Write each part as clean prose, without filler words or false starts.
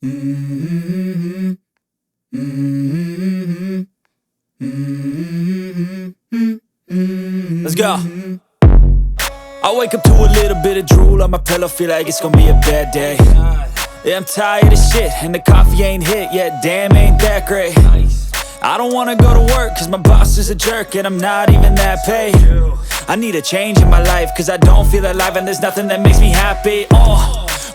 Mm-hmm. Mm-hmm. Mm-hmm. Let's go. I wake up to a little bit of drool on my pillow, feel like it's gonna be a bad day. Yeah, I'm tired of shit, and the coffee ain't hit yet, damn, ain't that great. I don't wanna go to work, cause my boss is a jerk, and I'm not even that paid. I need a change in my life, cause I don't feel alive, and there's nothing that makes me happy.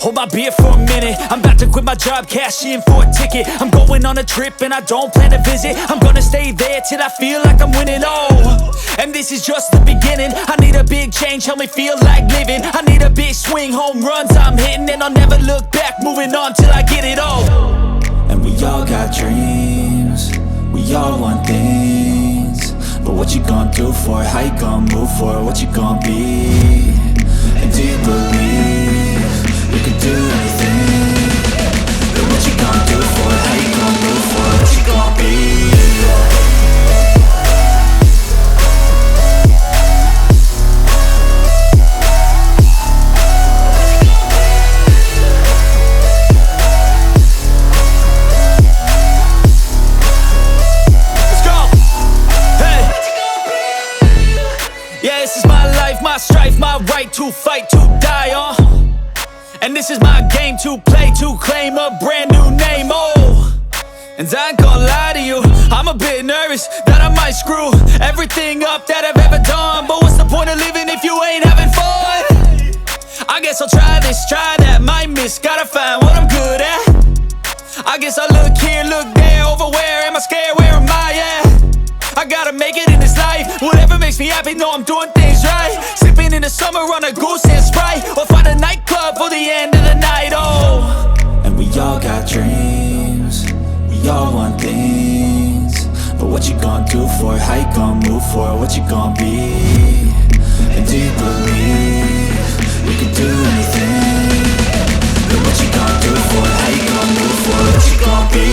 Hold my beer for a minute, I'm about to quit my job, cash in for a ticket. I'm going on a trip and I don't plan to visit. I'm gonna stay there till I feel like I'm winning, and this is just the beginning. I need a big change, help me feel like living. I need a big swing, home runs I'm hitting, and I'll never look back, moving on till I get it all. And we all got dreams, we all want things, but what you gonna do for it? How you gonna move for it? What you gonna be? And do you believe you can do anything? But what you gonna do for it? How you gonna move for it? What you gonna be? My strife, my right to fight, to die on. And this is my game to play, to claim a brand new name, And I ain't gonna lie to you, I'm a bit nervous that I might screw everything up that I've ever done. But what's the point of living if you ain't having fun? I guess I'll try this, try that, might miss, gotta find what I'm good at. I guess I look here, look there, over where am I scared, where am I at? I gotta make it in this life, whatever makes me happy, know I'm doing things right. Sipping in the summer on a goose and Sprite, or find a nightclub for the end of the night, And we all got dreams, we all want things, but what you gonna do for it? How you gonna move for it? What you gonna be? And do you believe you can do anything? But what you gonna do for it? How you gonna move for it? What you gonna be?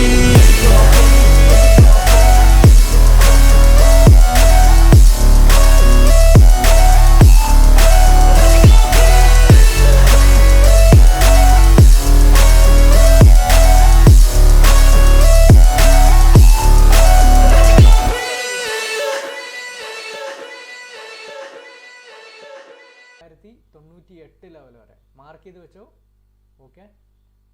Level വരെ mark ചെയ്ത് വെച്ചോ, okay.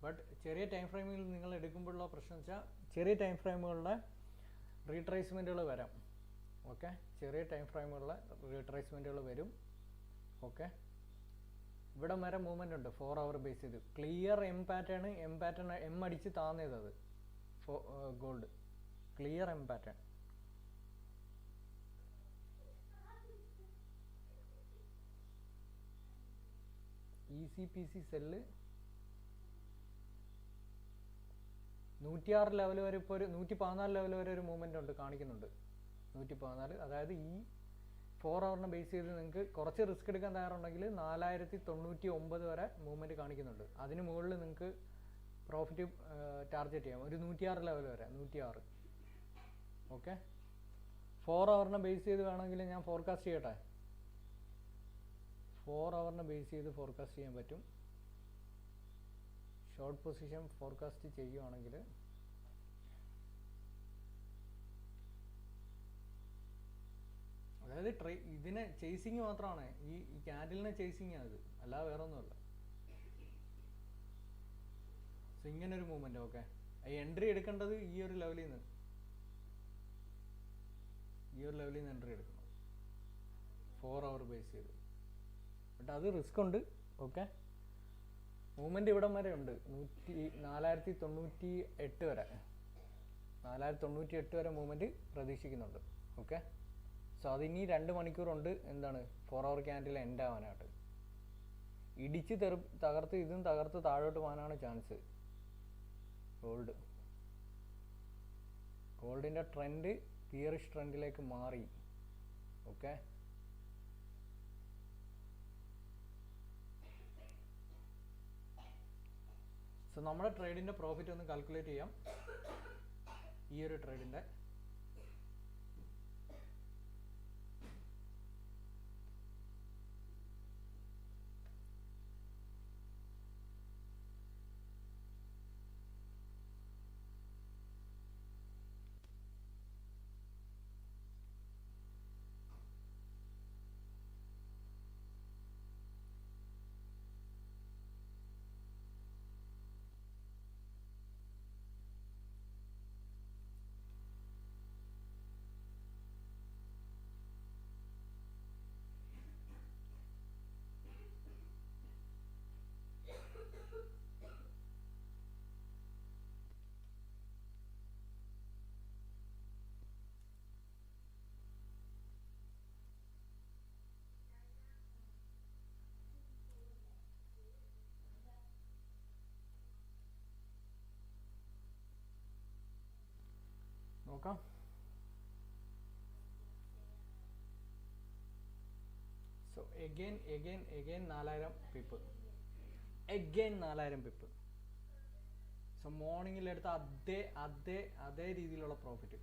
But ചെറിയ time ഫ്രെയിമിൽ നിങ്ങൾ എടുക്കുമ്പോഴുള്ള പ്രശ്നം വെച്ചാൽ ചെറിയ time ഫ്രെയിമുകളുടെ റീട്രേസ്മെൻറ്റുകൾ വരാം, ഓക്കെ. ചെറിയ ടൈം ഫ്രെയിമുകളിലെ റീട്രേസ്മെൻറ്റുകൾ വരും, ഓക്കെ. ഇവിടെ വരെ മൂവ്മെൻ്റ് ഉണ്ട് 4 hour ബേസ് ചെയ്ത്. ക്ലിയർ എം പാറ്റേൺ എം അടിച്ച് താന്നേത് അത് gold clear M pattern. ECPC cell 106 level വരെ, ഇപ്പോൾ ഒരു 114 ലെവൽ വരെ ഒരു മൂവ്മെൻ്റ് ഉണ്ട്, കാണിക്കുന്നുണ്ട് 114. അതായത് ഈ 4 hour ബേസ് ചെയ്ത് നിങ്ങൾക്ക് കുറച്ച് റിസ്ക് എടുക്കാൻ തയ്യാറുണ്ടെങ്കിൽ 4099 വരെ മൂവ്മെൻറ്റ് കാണിക്കുന്നുണ്ട്. അതിന് മുകളിൽ നിങ്ങൾക്ക് പ്രോഫിറ്റ് ടാർഗറ്റ് ചെയ്യാം, ഒരു 106 ലെവൽ വരെ, 106, ഓക്കെ. 4 hour ബേസ് ചെയ്ത് വേണമെങ്കിൽ ഞാൻ ഫോർകാസ്റ്റ് ചെയ്യട്ടെ. 4 hour ബേസ് ചെയ്ത് ഫോർകാസ്റ്റ് ചെയ്യാൻ പറ്റും. ഷോർട്ട് പൊസിഷൻ ഫോർകാസ്റ്റ് ചെയ്യുവാണെങ്കിൽ അതായത് ഇതിനെ ചേസിങ് മാത്രമാണ്, ഈ ക്യാൻഡിലിനെ ചേസിങ് ആണ് ഇത്, അല്ലാതെ വേറെ ഒന്നുമല്ല. സോ ഇങ്ങനൊരു മൂവ്മെൻറ്റ്, ഓക്കെ. എൻട്രി എടുക്കേണ്ടത് ഈ ഒരു ലെവലിൽ നിന്ന് എൻട്രി എടുക്കണം 4 hour ബേസ് ചെയ്ത്. ബട്ട് അത് റിസ്ക് ഉണ്ട്, ഓക്കെ. മൂവ്മെൻറ്റ് ഇവിടം വരെ ഉണ്ട്, 4098 വരെ, 4098 വരെ മൂവ്മെൻറ്റ് പ്രതീക്ഷിക്കുന്നുണ്ട്, ഓക്കെ. സോ അതിനി 2 മണിക്കൂറുണ്ട് എന്താണ് 4 hour ക്യാൻഡിൽ എൻഡ് ആവാനായിട്ട്. ഇടിച്ച് തകർത്ത് ഇതും തകർത്ത് താഴോട്ട് പോകാനാണ് ചാൻസ്. ഗോൾഡിൻ്റെ ട്രെൻഡ് പിയറിഷ് ട്രെൻഡിലേക്ക് മാറി, ഓക്കെ. സോ നമ്മുടെ ട്രേഡിൻ്റെ പ്രോഫിറ്റ് ഒന്ന് കാൽക്കുലേറ്റ് ചെയ്യാം. ഈ ഒരു ട്രേഡിൻ്റെ നോക്കാം. So again 4000 pip, again 4000 pip. So മോർണിംഗിൽ എടുത്ത അതേ രീതിയിലുള്ള പ്രോഫിറ്റ്.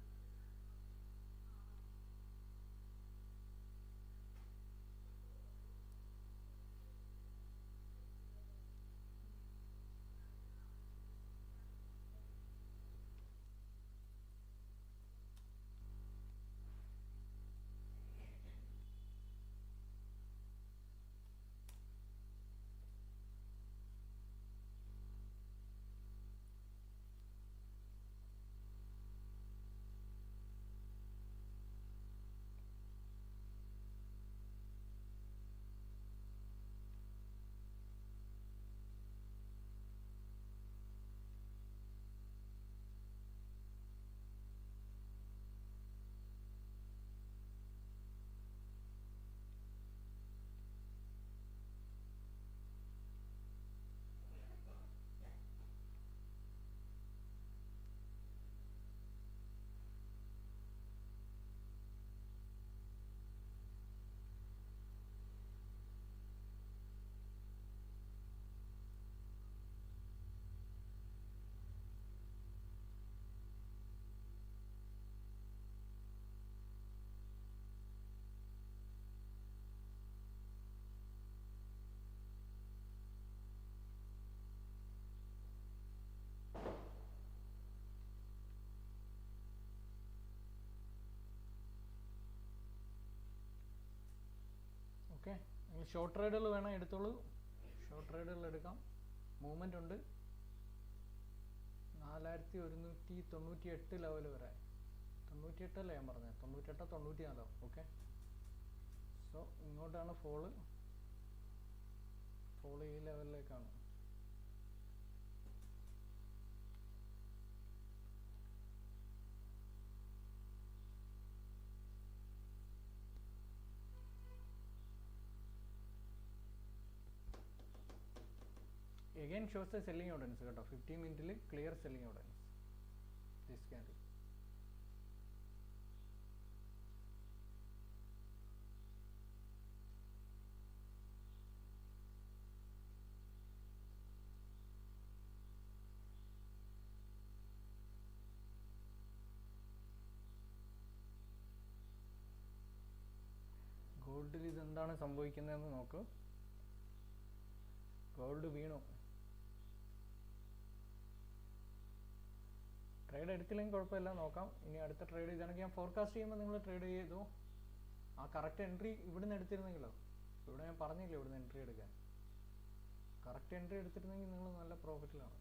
ഓക്കെ, നിങ്ങൾ ഷോർട്ട് ട്രേഡുകൾ വേണം എടുത്തോളൂ. ഷോർട്ട് ട്രേഡുകൾ എടുക്കാം. മൂവ്മെൻ്റ് ഉണ്ട് 4198 ലെവൽ വരെ. 98 അല്ലേ ഞാൻ പറഞ്ഞത്? 98 94. ഓക്കെ, സോ ഇങ്ങോട്ടാണ് ഫോള് ഈ ലെവലിലേക്കാണ്. Again shows the selling audience കേട്ടോ. 15 മിനിറ്റിൽ clear selling audience this candle. ഗോൾഡിൽ ഇതെന്താണ് സംഭവിക്കുന്നതെന്ന് നോക്കൂ. ഗോൾഡ് വീണു. ട്രേഡ് എടുത്തില്ലെങ്കിൽ കുഴപ്പമില്ല, നോക്കാം. ഇനി അടുത്ത ട്രേഡ് ഇതാണെങ്കിൽ ഞാൻ ഫോർകാസ്റ്റ് ചെയ്യുമ്പോൾ നിങ്ങൾ ട്രേഡ് ചെയ്തു. ആ കറക്റ്റ് എൻട്രി ഇവിടുന്ന് എടുത്തിരുന്നെങ്കിലോ, ഇവിടെ ഞാൻ പറഞ്ഞില്ല ഇവിടുന്ന് എൻട്രി എടുക്കാൻ. കറക്റ്റ് എൻട്രി എടുത്തിരുന്നെങ്കിൽ നിങ്ങൾ നല്ല പ്രോഫിറ്റിലാണ്.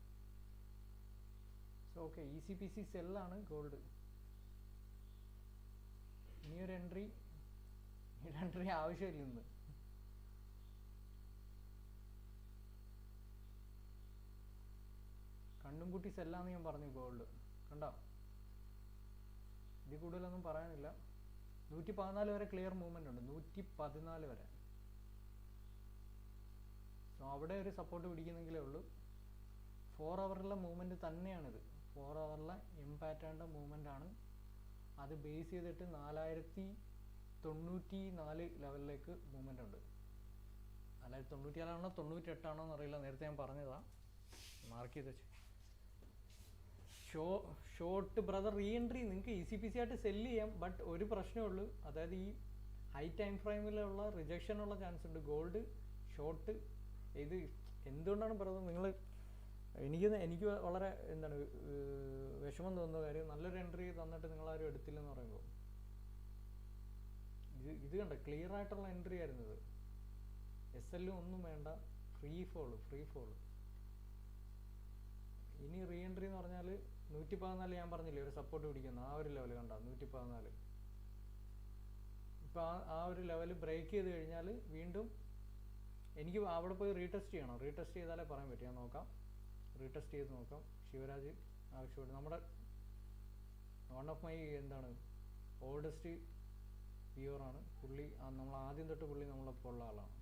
സോ ഓക്കെ, ECPC സെല്ലാണ് ഗോൾഡ്. ഇനിയൊരു എൻട്രി ആവശ്യമില്ല ഇന്ന്. കണ്ണും കുട്ടി സെല്ലാന്ന് ഞാൻ പറഞ്ഞു ഗോൾഡ്. കണ്ടോ, ഇതിൽ കൂടുതലൊന്നും പറയാനില്ല. 114 വരെ ക്ലിയർ മൂവ്മെന്റ് ഉണ്ട്, 114 വരെ. സോ അവിടെ ഒരു സപ്പോർട്ട് പിടിക്കുന്നെങ്കിലേ ഉള്ളൂ. 4 അവറിലെ മൂവ്മെന്റ് തന്നെയാണിത്. 4 അവറിലെ എം പാറ്റേണിൻ്റെ മൂവ്മെന്റ് ആണ്. അത് ബേസ് ചെയ്തിട്ട് 4094 ലെവലിലേക്ക് മൂവ്മെന്റ് ഉണ്ട്. 4094 ആണോ 98 ആണോ എന്നറിയില്ല, നേരത്തെ ഞാൻ പറഞ്ഞതാ, മാർക്ക് ചെയ്ത് വെച്ച്. ഷോർട്ട് ബ്രദർ റീ എൻട്രി നിങ്ങൾക്ക് ECPC ആയിട്ട് സെല്ല് ചെയ്യാം. ബട്ട് ഒരു പ്രശ്നമേ ഉള്ളൂ, അതായത് ഈ ഹൈ ടൈം ഫ്രെയിമിലുള്ള റിജക്ഷനുള്ള ചാൻസ് ഉണ്ട്. ഗോൾഡ് ഷോർട്ട് ഇത് എന്തുകൊണ്ടാണ് ബ്രദർ നിങ്ങൾ എനിക്ക് വളരെ എന്താണ് വിഷമം തോന്നുന്ന കാര്യം, നല്ലൊരു എൻട്രി തന്നിട്ട് നിങ്ങളാരും എടുത്തില്ലെന്ന് പറയുമ്പോൾ. ഇത് കണ്ട ക്ലിയർ ആയിട്ടുള്ള എൻട്രി ആയിരുന്നു ഇത്. SL ഒന്നും വേണ്ട, ഫ്രീ ഫോള്. ഇനി റീ എൻട്രി എന്ന് പറഞ്ഞാൽ 114 ഞാൻ പറഞ്ഞില്ലേ ഒരു സപ്പോർട്ട് പിടിക്കുന്ന ആ ഒരു ലെവൽ കണ്ട 114. ഇപ്പം ആ ഒരു ലെവൽ ബ്രേക്ക് ചെയ്ത് കഴിഞ്ഞാൽ വീണ്ടും എനിക്ക് അവിടെ പോയി റീടെസ്റ്റ് ചെയ്യണം. റീടെസ്റ്റ് ചെയ്താലേ പറയാൻ പറ്റും. ഞാൻ നോക്കാം, റീടെസ്റ്റ് ചെയ്ത് നോക്കാം. ശിവരാജ് ആവശ്യമുണ്ട്. നമ്മുടെ വൺ ഓഫ് മൈ എന്താണ് ഓൾഡസ്റ്റ് വ്യൂവറാണ് പുള്ളി. നമ്മൾ ആദ്യം തൊട്ട് പുള്ളി നമ്മളൊപ്പം ഉള്ള ആളാണ്.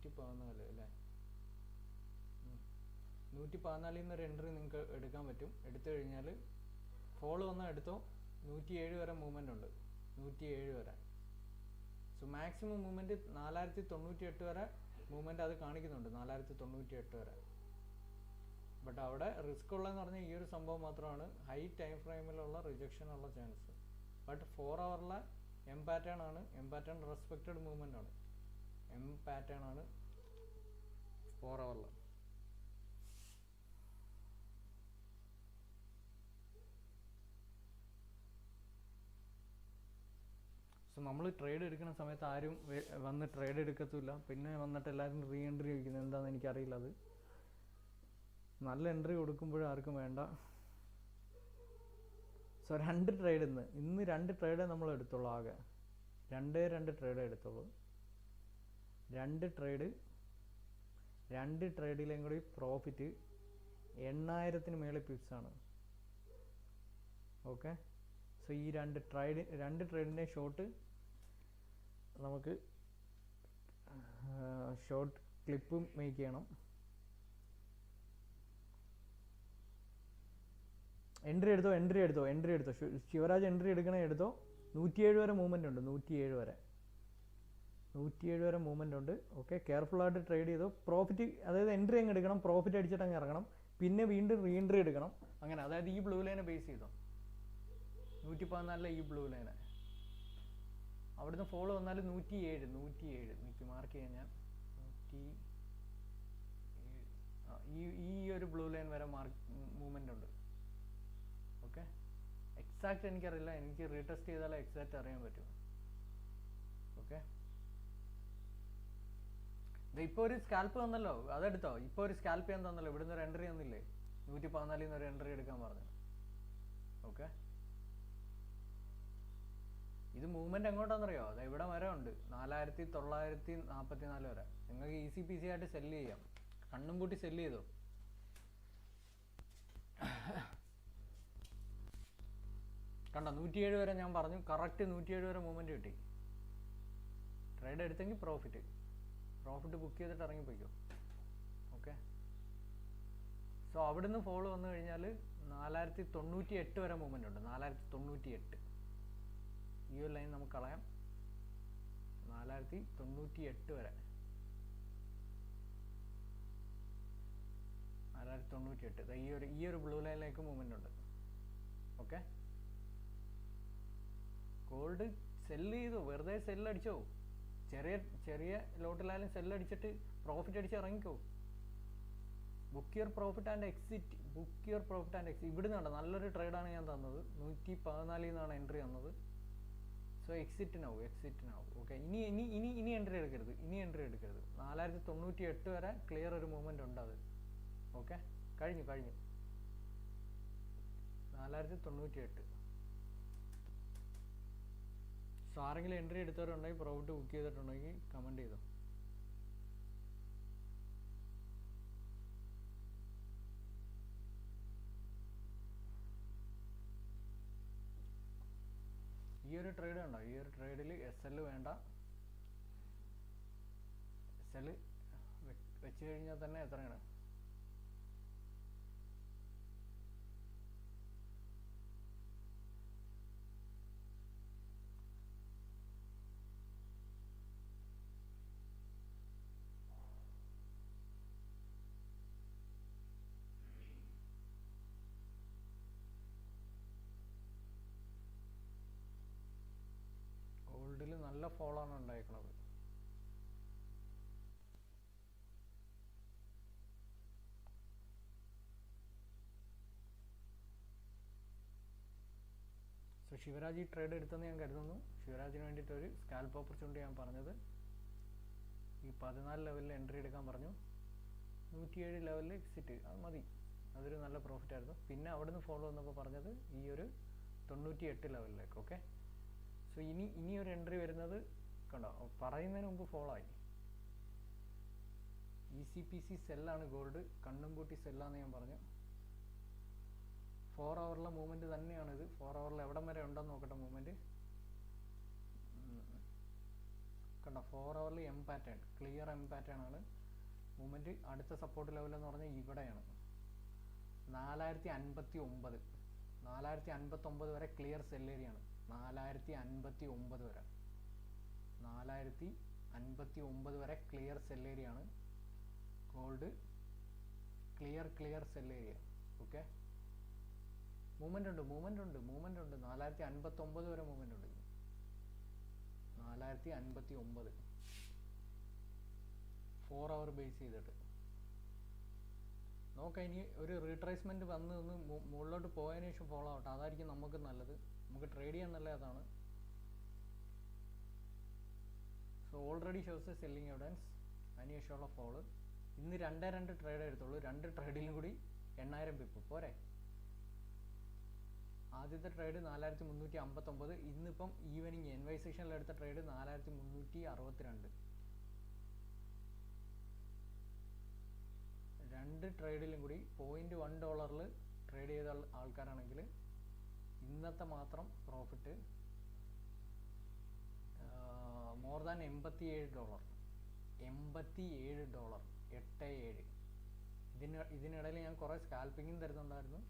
114 അല്ലേ? 114 എന്നൊരു എൻട്രി നിങ്ങൾക്ക് എടുക്കാൻ പറ്റും. എടുത്തു കഴിഞ്ഞാൽ ഫോള് വന്നാൽ എടുത്തോ, 107 വരെ മൂവ്മെൻ്റ് ഉണ്ട്, 107 വരെ. സോ മാക്സിമം മൂവ്മെൻറ്റ് 4098 വരെ മൂവ്മെൻറ്റ് അത് കാണിക്കുന്നുണ്ട്, 4098 വരെ. ബട്ട് അവിടെ റിസ്ക് ഉള്ളതെന്ന് പറഞ്ഞാൽ ഈ ഒരു സംഭവം മാത്രമാണ്, ഹൈ ടൈം ഫ്രെയിമിലുള്ള റിജക്ഷനുള്ള ചാൻസ്. ബട്ട് 4 ഹവറിലെ എം പാറ്റേൺ ആണ്, എം പാറ്റേൺ റെസ്പെക്റ്റഡ് മൂവ്മെൻ്റ് ആണ്, എം പാറ്റേൺ ആണ് 4 ഹവറിൽ. സോ നമ്മൾ ട്രേഡ് എടുക്കുന്ന സമയത്ത് ആരും വന്ന് ട്രേഡ് എടുക്കത്തില്ല, പിന്നെ വന്നിട്ട് എല്ലാവരും റീ എൻട്രി ചോദിക്കുന്നത് എന്താണെന്ന് എനിക്കറിയില്ല. അത് നല്ല എൻട്രി കൊടുക്കുമ്പോഴും ആർക്കും വേണ്ട. സോ 2 ട്രേഡ് ഇന്ന് 2 ട്രേഡേ നമ്മൾ എടുത്തുള്ളൂ, ആകെ 2 ട്രേഡേ എടുത്തുള്ളൂ. 2 ട്രേഡിലേയും കൂടി പ്രോഫിറ്റ് 8000-ന് മേളിൽ പിപ്സാണ്. ഓക്കെ, സോ ഈ 2 ട്രേഡിൻ്റെ ഷോർട്ട് നമുക്ക് ഷോർട്ട് ക്ലിപ്പും മേക്ക് ചെയ്യണം. എൻട്രി എടുത്തോ ശിവരാജ്, എൻട്രി എടുക്കണേ എടുത്തോ. 107 വരെ മൂവ്മെൻ്റ് ഉണ്ട്, 107 വരെ മൂവ്മെൻ്റ് ഉണ്ട്. ഓക്കെ, കെയർഫുള്ളായിട്ട് ട്രേഡ് ചെയ്തോ. പ്രോഫിറ്റ്, അതായത് എൻട്രി അങ്ങ് എടുക്കണം, പ്രോഫിറ്റ് അടിച്ചിട്ട് അങ്ങ് ഇറങ്ങണം, പിന്നെ വീണ്ടും റീ എൻട്രി എടുക്കണം. അങ്ങനെ, അതായത് ഈ ബ്ലൂ ലൈനെ ബേസ് ചെയ്തോ, 114 ഈ ബ്ലൂ ലൈന്. അവിടുന്ന് ഫോളോ വന്നാൽ 107 എനിക്ക് മാർക്ക് ചെയ്യാൻ ഞാൻ 107 ഈ ഒരു ബ്ലൂ ലൈൻ വരെ മൂവ്മെൻ്റ് ഉണ്ട്. ഓക്കെ, എക്സാക്റ്റ് എനിക്കറിയില്ല, എനിക്ക് റീടെസ്റ്റ് ചെയ്താലേ എക്സാക്റ്റ് അറിയാൻ പറ്റും. ഓക്കെ, ഇപ്പോൾ ഒരു സ്കാൽപ്പ് തന്നല്ലോ, അതെടുത്തോ. ഇപ്പോൾ ഒരു സ്കാൽപ്പ് ചെയ്യാൻ തന്നല്ലോ, ഇവിടുന്ന് ഒരു എൻട്രി തന്നില്ലേ, 114 ഒരു എൻട്രി എടുക്കാൻ പറഞ്ഞു. ഓക്കെ, ഇത് മൂവ്മെൻറ്റ് എങ്ങോട്ടാണെന്നറിയോ? അത് ഇവിടെ വരെ ഉണ്ട്, 4944 വരെ. നിങ്ങൾക്ക് ഈസി പീസി ആയിട്ട് സെല്ല് ചെയ്യാം, കണ്ണും പൂട്ടി സെല്ല് ചെയ്തോ. കണ്ടോ, 107 വരെ ഞാൻ പറഞ്ഞു, കറക്റ്റ് 107 വരെ മൂവ്മെൻറ്റ് കിട്ടി. ട്രേഡ് എടുത്തെങ്കിൽ പ്രോഫിറ്റ് ബുക്ക് ചെയ്തിട്ട് ഇറങ്ങിപ്പോയിക്കോ. ഓക്കെ, സോ അവിടുന്ന് ഫോളോ വന്നു കഴിഞ്ഞാൽ 4098 വരെ മൂവ്മെൻ്റ് ഉണ്ട്, 4098. ഈ ഒരു ലൈൻ നമുക്ക് കളയാം, 4098 വരെ, 4098. ഈ ഒരു ബ്ലൂ ലൈനിലേക്ക് മൂവ്മെൻ്റ് ഉണ്ട്. ഓക്കെ, ഗോൾഡ് സെല്ല് ചെയ്തു, വെറുതെ സെല്ലടിച്ചോ, ചെറിയ ലോട്ടിലായാലും സെല്ലടിച്ചിട്ട് പ്രോഫിറ്റ് അടിച്ച് ഇറങ്ങിക്കോ. Book your profit and exit. ഇവിടുന്ന് കണ്ടോ, നല്ലൊരു ട്രേഡാണ് ഞാൻ തന്നത്, 114 എന്നാണ് എൻട്രി തന്നത്. So exit now. ഓക്കെ, ഇനി എൻട്രി എടുക്കരുത്, 4098 വരെ ക്ലിയർ ഒരു മൂവ്മെൻ്റ് ഉണ്ട് അത്. ഓക്കെ, കഴിഞ്ഞു 4098. സോ ആരെങ്കിലും എൻട്രി എടുത്തവരുണ്ടെങ്കിൽ, പ്രോഫിറ്റ് ബുക്ക് ചെയ്തിട്ടുണ്ടെങ്കിൽ കമൻറ്റ് ചെയ്തോ. ഈ ഒരു ട്രേഡ് ഉണ്ടോ, ഈ ഒരു ട്രേഡിൽ SL വേണ്ട, SL വെച്ച് കഴിഞ്ഞാൽ തന്നെ എത്രയാണ്? ഗോൾഡിൽ നല്ല ഫോളാണ് ഉണ്ടായിരിക്കുന്നത്. സോ ശിവരാജ് ഈ ട്രേഡ് എടുത്തെന്ന് ഞാൻ കരുതുന്നു. ശിവരാജിന് വേണ്ടിയിട്ട് ഒരു സ്കാൽപ്പ് ഓപ്പർച്യൂണിറ്റി ഞാൻ പറഞ്ഞത്. ഈ 14 ലെവലിൽ എൻട്രി എടുക്കാൻ പറഞ്ഞു, 107 ലെവലിൽ എക്സിറ്റ്, അത് മതി, അതൊരു നല്ല പ്രോഫിറ്റ് ആയിരുന്നു. പിന്നെ അവിടുന്ന് ഫോളോ വന്നപ്പോൾ പറഞ്ഞത് ഈ ഒരു 98 ലെവലിലേക്ക്. ഓക്കെ, സോ ഇനി ഒരു എൻട്രി വരുന്നത് കണ്ടോ, പറയുന്നതിന് മുമ്പ് ഫോളോ ആയി. ECPC സെല്ലാണ് ഗോൾഡ്, കണ്ണും പൂട്ടി സെല്ലാന്ന് ഞാൻ പറഞ്ഞു. 4 ഹവറിലെ മൂവ്മെൻറ്റ് തന്നെയാണിത്. 4 ഹവറിൽ എവിടം വരെ ഉണ്ടെന്ന് നോക്കട്ടെ മൂവ്മെൻറ്റ്. കണ്ടോ, 4 hourly M pattern, clear M pattern ആണ്. മൂവ്മെൻറ്റ് അടുത്ത സപ്പോർട്ട് ലെവൽ എന്ന് പറഞ്ഞാൽ ഇവിടെയാണ് 4059 വരെ ക്ലിയർ സെൽ ഏരിയ ആണ്. 4059 വരെ 4059 വരെ ക്ലിയർ സെൽ ഏരിയ ആണ് gold. Clear cell area. Okay, movement ഉണ്ട് 4059 വരെ മൂവ്മെൻ്റ് ഉണ്ട്. 4059 4 hour ബേസ് ചെയ്തിട്ട് നോക്കാം. ഇനി ഒരു റീട്രേസ്മെൻറ്റ് വന്ന് ഒന്ന് മുകളിലോട്ട് പോയതിനു ശേഷം ഫോളോ ആവട്ടെ, അതായിരിക്കും നമുക്ക് നല്ലത്. നമുക്ക് ട്രേഡ് ചെയ്യാൻ നല്ലത് അതാണ്. So already shows A selling evidence. അതിനുശേഷമുള്ള ഫോള്. ഇന്ന് 2 ട്രേഡ് എടുത്തുള്ളൂ. 2 ട്രേഡിലും കൂടി 8000 പിപ്പ് പോരെ. ആദ്യത്തെ ട്രേഡ് 4359. ഇന്നിപ്പം ഈവനിങ് NY സെഷനിൽ എടുത്ത ട്രേഡ് 4362. 2 ട്രേഡിലും കൂടി $0.1 ട്രേഡ് ചെയ്ത ആൾക്കാരാണെങ്കിൽ ഇന്നത്തെ മാത്രം പ്രോഫിറ്റ് മോർ ദാൻ $87. $87. 87. ഇതിനിടയിൽ ഞാൻ കുറേ സ്കാൽപ്പിങ്ങും തരുന്നുണ്ടായിരുന്നു.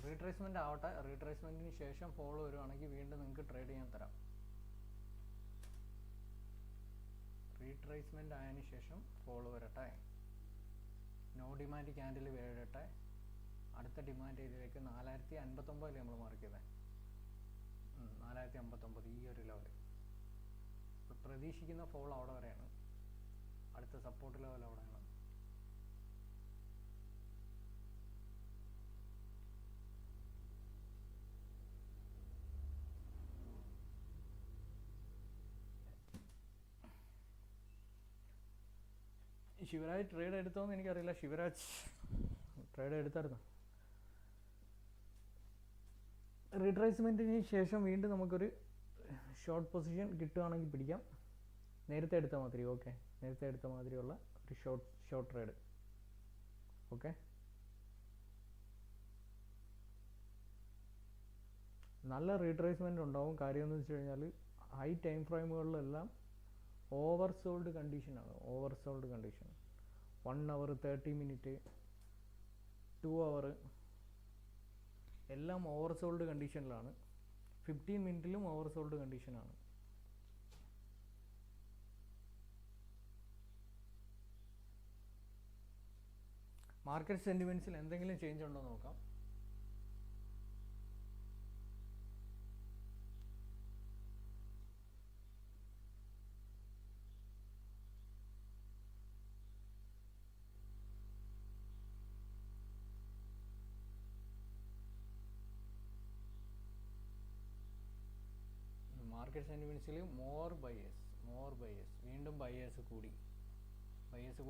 റീട്രേസ്മെൻ്റ് ആവട്ടെ. റീട്രേസ്മെൻറ്റിന് ശേഷം ഫോളോ വരുവാണെങ്കിൽ വീണ്ടും നിങ്ങൾക്ക് ട്രേഡ് ചെയ്യാൻ തരാം. റീട്രേസ്മെൻ്റ് ആയതിനു ശേഷം ഫോളോ വരട്ടെ. നോ ഡിമാൻഡ് ക്യാൻഡിൽ വരട്ടെ. അടുത്ത ഡിമാൻഡ് ഏരിയയിലേക്ക് 4059 നമ്മൾ മാർക്ക് ചെയ്തത്. 4059 ഈ ഒരു ലെവൽ. പ്രതീക്ഷിക്കുന്ന ഫോൾ അവിടെ വരെയാണ്. അടുത്ത സപ്പോർട്ട് ലെവൽ അവിടെയാണ്. ശിവരാജ് ട്രേഡ് എടുത്തോന്ന് എനിക്കറിയില്ല. ശിവരാജ് ട്രേഡ് എടുത്തായിരുന്നു. റീട്രേസ്മെൻറ്റിന് ശേഷം വീണ്ടും നമുക്കൊരു ഷോർട്ട് പൊസിഷൻ കിട്ടുകയാണെങ്കിൽ പിടിക്കാം. നേരത്തെ എടുത്ത മാതിരി. ഓക്കെ, നേരത്തെ എടുത്ത മാതിരിയുള്ള ഒരു ഷോർട്ട് ട്രേഡ്. ഓക്കെ, നല്ല റീട്രേസ്മെൻറ്റ് ഉണ്ടാവും. കാര്യം എന്ന് വെച്ച് കഴിഞ്ഞാൽ ഹൈ ടൈം ഫ്രെയിമുകളിലെല്ലാം ഓവർസോൾഡ് കണ്ടീഷനാണ്. 1 hour, 30 minute, 2 hour എല്ലാം ഓവർസോൾഡ് കണ്ടീഷനിലാണ്. 15 മിനിറ്റിലും ഓവർസോൾഡ് കണ്ടീഷനാണ്. മാർക്കറ്റ് സെൻറ്റിമെൻറ്റ്സിൽ എന്തെങ്കിലും ചേഞ്ച് ഉണ്ടോ നോക്കാം. മാർക്കറ്റ് സെൻറ്റിമെൻറ്റ്സിൽ മോർ ബയേഴ്സ്. വീണ്ടും ബയേഴ്സ് കൂടി.